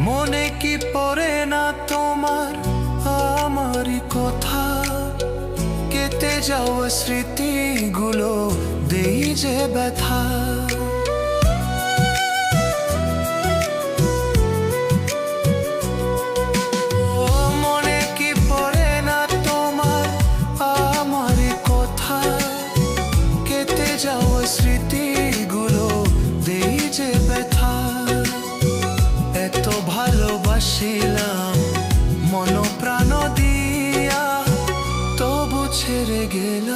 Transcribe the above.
মনে কি পড়ে না তোমার আমারই কথা, কেটে যাওয়া স্মৃতিগুলো দেই যে ব্যথা। মনে কি পড়ে না তোমার আমারই কথা, কেটে যাওয়া স্মৃতিগুলো দেই যে ব্যথা। এত ভালোবাসিলাম মন প্রাণ দিয়া, তবু ছেড়ে গেল